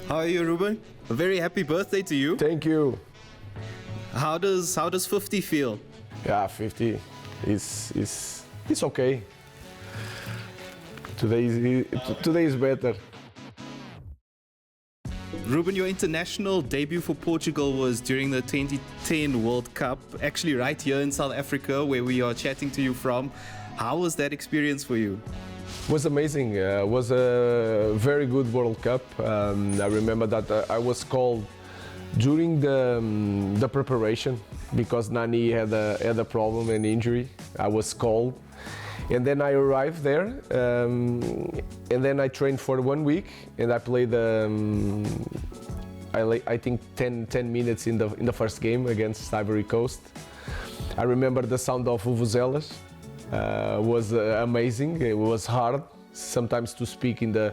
How are you, Ruben? A very happy birthday to you. Thank you. How does 50 feel? Yeah, 50 is okay. Today is better. Ruben, your international debut for Portugal was during the 2010 World Cup, actually right here in South Africa, where we are chatting to you from. How was that experience for you? Was amazing. Was a very good World Cup. I remember that I was called during the preparation because Nani had a problem, an injury. I was called, and then I arrived there, and then I trained for 1 week, and I played. I think 10 minutes in the first game against Ivory Coast. I remember the sound of vuvuzelas. Was amazing. It was hard sometimes to speak in the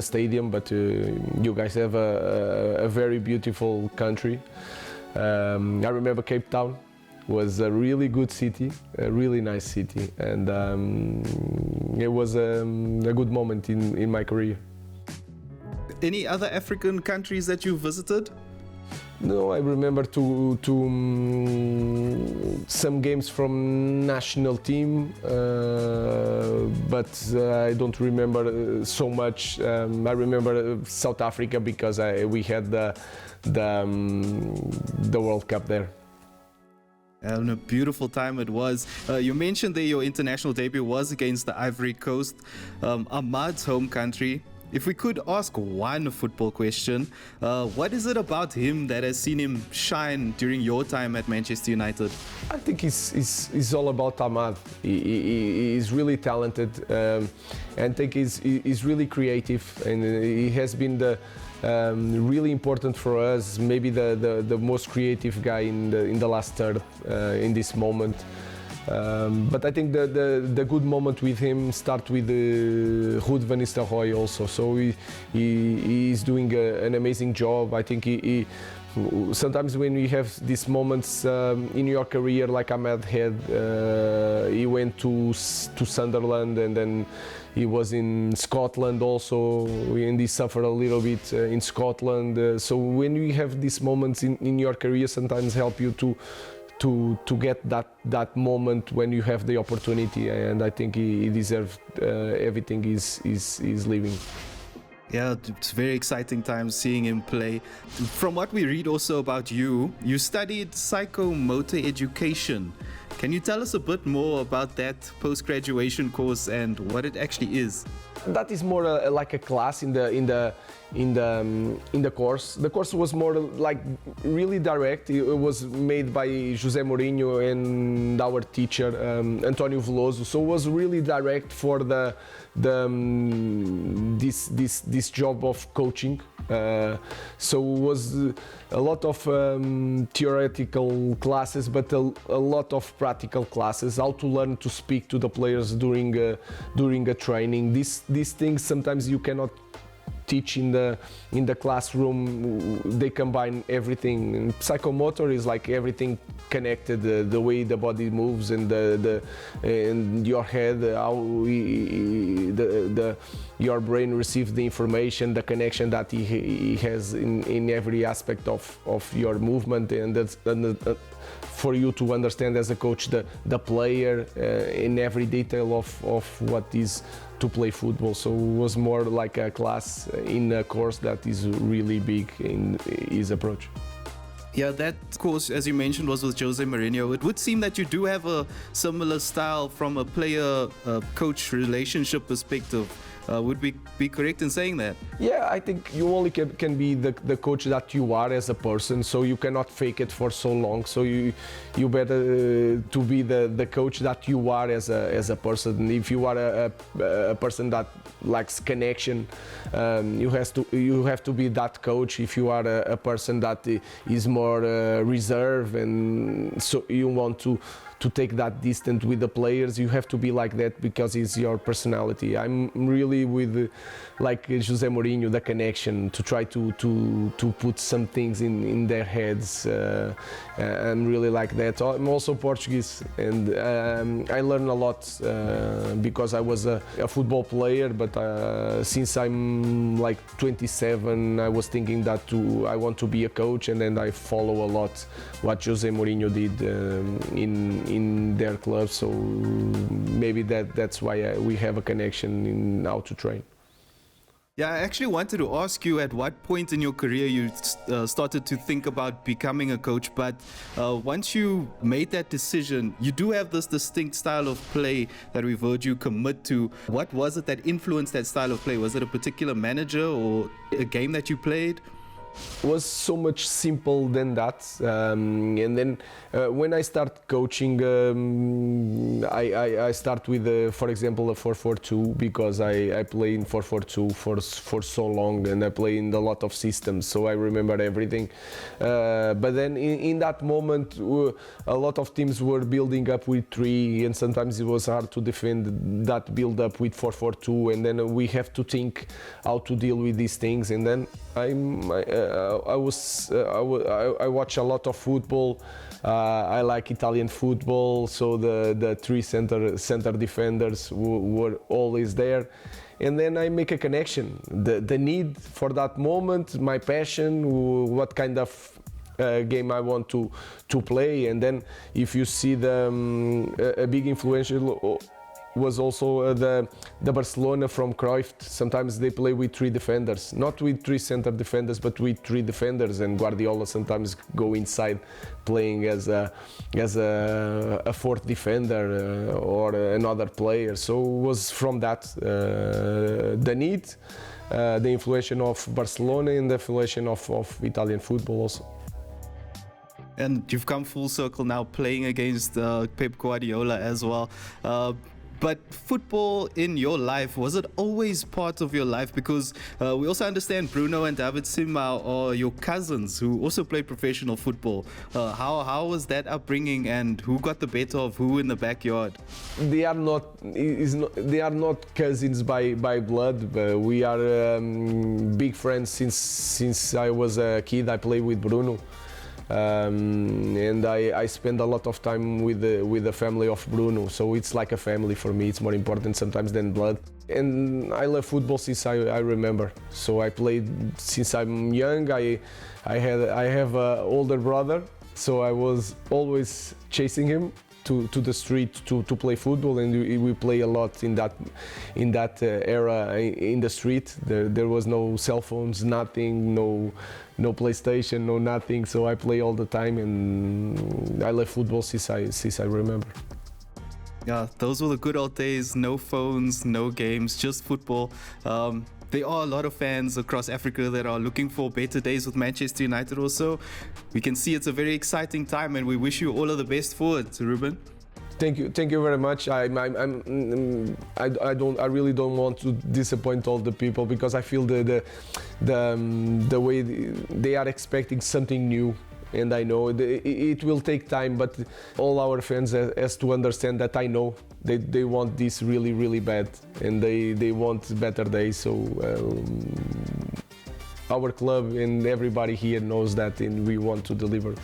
stadium, but you guys have a very beautiful country. I remember Cape Town was a really good city, a really nice city, and it was a good moment in my career. Any other African countries that you visited? No, I remember some games from national team, but I don't remember so much. I remember South Africa because we had the World Cup there. And a beautiful time it was. You mentioned that your international debut was against the Ivory Coast, Ahmad's home country. If we could ask one football question, what is it about him that has seen him shine during your time at Manchester United? I think it's all about Ahmad. He's really talented, and I think he's really creative, and he has been really important for us. Maybe the most creative guy in the last third in this moment. But I think the good moment with him start with Ruud van Nistelrooy also. So he is doing an amazing job. I think he sometimes when you have these moments in your career like Ahmed had, he went to Sunderland, and then he was in Scotland also, and he suffered a little bit in Scotland. So when you have these moments in your career, sometimes help you to get that moment when you have the opportunity, and I think he deserves everything he's living. Yeah, it's very exciting times seeing him play. From what we read also about you, you studied psychomotor education. Can you tell us a bit more about that post-graduation course and what it actually is? That is more like a class in the course. The course was more like really direct. It was made by Jose Mourinho and our teacher Antonio Veloso. So it was really direct for this job of coaching. So it was a lot of theoretical classes, but a lot of practical classes. How to learn to speak to the players during a training. These things sometimes you cannot teach in the classroom. They combine everything. And psychomotor is like everything connected, the way the body moves and and your head, how your brain receives the information, the connection that he has in every aspect of your movement, and for you to understand as a coach the player in every detail of what is to play football. So it was more like a class in a course that is really big in his approach. Yeah, that course, as you mentioned, was with Jose Mourinho. It would seem that you do have a similar style from a player-coach relationship perspective. Would we be correct in saying that? Yeah, I think you only can be the coach that you are as a person, so you cannot fake it for so long. So you better to be the coach that you are as a person. If you are a person that likes connection, you have to be that coach. If you are a person that is more reserved, and so you want to take that distance with the players. You have to be like that because it's your personality. I'm really with like Jose Mourinho, the connection, to try to put some things in their heads. I'm really like that. I'm also Portuguese, and I learn a lot because I was a football player, but since I'm like 27, I was thinking that I want to be a coach, and then I follow a lot what Jose Mourinho did in their club. So maybe that's why we have a connection in how to train. Yeah, I actually wanted to ask you at what point in your career you started to think about becoming a coach, but once you made that decision, you do have this distinct style of play that we've heard you commit to. What was it that influenced that style of play? Was it a particular manager or a game that you played? Was so much simple than that, and then when I start coaching, I start with for example a 4-4-2, because I play in 4-4-2 for so long, and I play in a lot of systems, so I remember everything. But then in that moment, a lot of teams were building up with 3, and sometimes it was hard to defend that build up with 4-4-2, and then we have to think how to deal with these things. And then I watch a lot of football. I like Italian football, so the 3 center defenders were always there. And then I make a connection. The need for that moment, my passion, what kind of game I want to play. And then if you see a big influential was also the Barcelona from Cruyff. Sometimes they play with 3 defenders, not with 3 center defenders, but with 3 defenders. And Guardiola sometimes go inside, playing as a 4th defender or another player. So it was from that the need, the influence of Barcelona, and the influence of Italian football also. And you've come full circle now, playing against Pep Guardiola as well. But football in your life, was it always part of your life? Because we also understand Bruno and David Silva are your cousins who also play professional football. How was that upbringing, and who got the better of who in the backyard? They are not cousins by blood. But we are big friends since I was a kid. I play with Bruno. And I spend a lot of time with the family of Bruno, so it's like a family for me. It's more important sometimes than blood. And I love football since I remember. So I played since I'm young. I have an older brother, so I was always chasing him to the street to play football, and we play a lot in that era in the street. There was no cell phones, nothing, no PlayStation, no nothing. So I play all the time, and I love football since I remember. Yeah, those were the good old days. No phones, no games, just football. There are a lot of fans across Africa that are looking for better days with Manchester United also. We can see it's a very exciting time, and we wish you all of the best for it, Ruben. Thank you very much. I really don't want to disappoint all the people, because I feel the way they are expecting something new. And I know it will take time, but all our fans has to understand that I know they want this really, really bad, and they want better days. So our club and everybody here knows that, and we want to deliver.